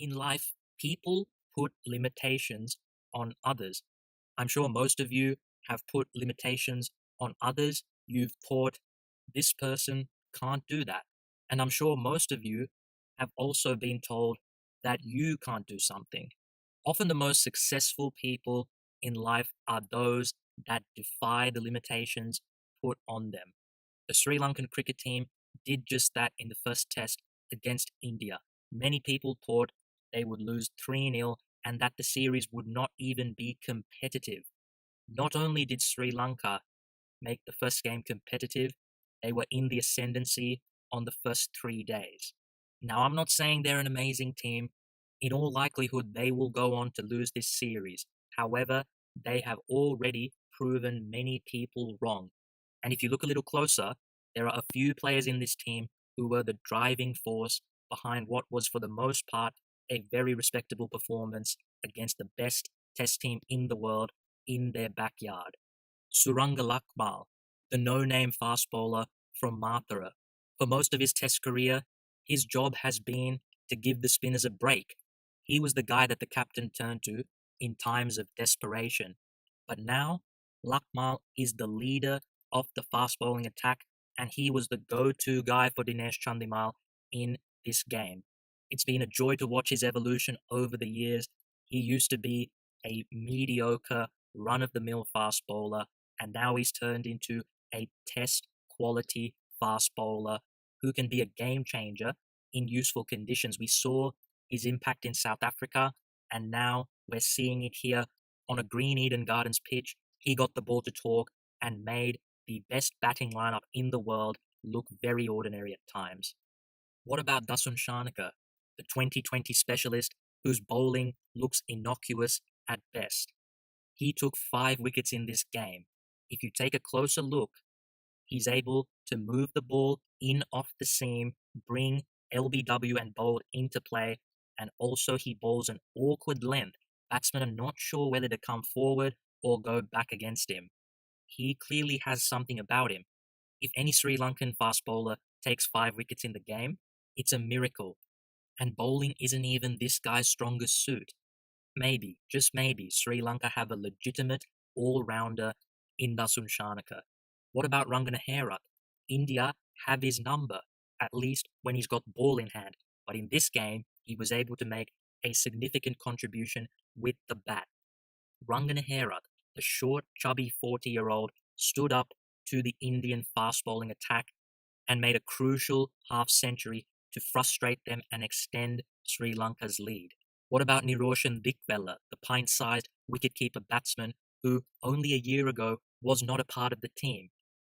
In life, people put limitations on others. I'm sure most of you have put limitations on others. You've thought, this person can't do that. And I'm sure most of you have also been told that you can't do something. Often the most successful people in life are those that defy the limitations put on them. The Sri Lankan cricket team did just that in the first test against India. Many people thought they would lose 3-0 and that the series would not even be competitive. Not only did Sri Lanka make the first game competitive, they were in the ascendancy on the first 3 days. Now, I'm not saying they're an amazing team. In all likelihood, they will go on to lose this series. However, they have already proven many people wrong. And if you look a little closer, there are a few players in this team who were the driving force behind what was, for the most part, a very respectable performance against the best test team in the world in their backyard. Suranga Lakmal, the no-name fast bowler from Mathura. For most of his test career, his job has been to give the spinners a break. He was the guy that the captain turned to in times of desperation. But now, Lakmal is the leader of the fast bowling attack, and he was the go-to guy for Dinesh Chandimal in this game. It's been a joy to watch his evolution over the years. He used to be a mediocre, run-of-the-mill fast bowler, and now he's turned into a test quality fast bowler who can be a game changer in useful conditions. We saw his impact in South Africa, and now we're seeing it here on a Green Eden Gardens pitch. He got the ball to talk and made the best batting lineup in the world look very ordinary at times. What about Dasun Shanaka, the 2020 specialist whose bowling looks innocuous at best? He took 5 wickets in this game. If you take a closer look, he's able to move the ball in off the seam, bring LBW and bold into play, and also he bowls an awkward length. Batsmen are not sure whether to come forward or go back against him. He clearly has something about him. If any Sri Lankan fast bowler takes 5 wickets in the game, it's a miracle. And bowling isn't even this guy's strongest suit. Maybe, just maybe, Sri Lanka have a legitimate all-rounder in Dasun Shanaka. What about Rangana Herath? India have his number, at least when he's got the ball in hand. But in this game, he was able to make a significant contribution with the bat. Rangana Herath, the short, chubby 40-year-old, stood up to the Indian fast bowling attack and made a crucial half-century to frustrate them and extend Sri Lanka's lead. What about Niroshan Dikvella, the pint-sized wicketkeeper batsman who only a year ago was not a part of the team?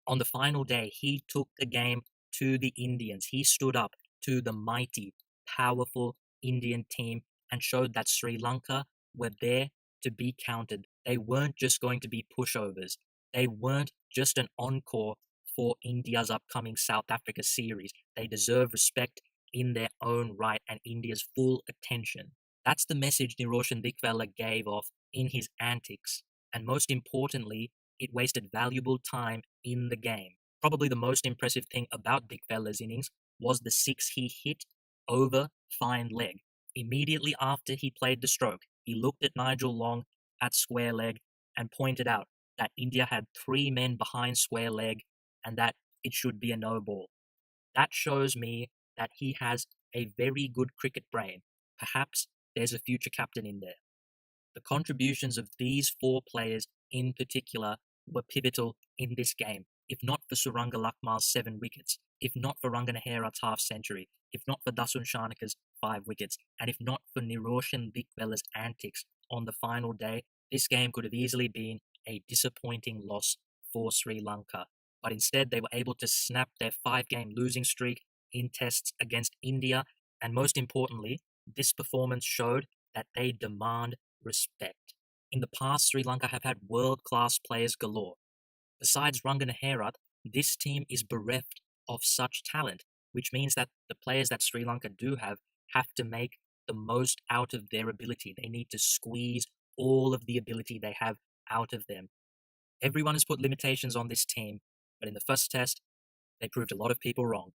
On the final day, he took the game to the Indians. He stood up to the mighty, powerful Indian team and showed that Sri Lanka were there to be counted. They weren't just going to be pushovers. They weren't just an encore for India's upcoming South Africa series. They deserve respect in their own right and India's full attention. That's the message Niroshan Dikvella gave off in his antics. And most importantly, it wasted valuable time in the game. Probably the most impressive thing about Dikvella's innings was the 6 he hit over fine leg. Immediately after he played the stroke, he looked at Nigel Long at square leg and pointed out that India had 3 men behind square leg and that it should be a no ball. That shows me that he has a very good cricket brain. Perhaps there's a future captain in there. The contributions of these 4 players in particular were pivotal in this game. If not for Suranga Lakmal's 7 wickets, if not for Rangana Herath's half-century, if not for Dasun Shanaka's 5 wickets, and if not for Niroshan Dikvella's antics on the final day, this game could have easily been a disappointing loss for Sri Lanka. But instead, they were able to snap their 5-game losing streak in tests against India, and most importantly, this performance showed that they demand respect. In the past, Sri Lanka have had world-class players galore. Besides Rangana Herath, this team is bereft of such talent, which means that the players that Sri Lanka do have to make the most out of their ability. They need to squeeze all of the ability they have out of them. Everyone has put limitations on this team, but in the first test, they proved a lot of people wrong.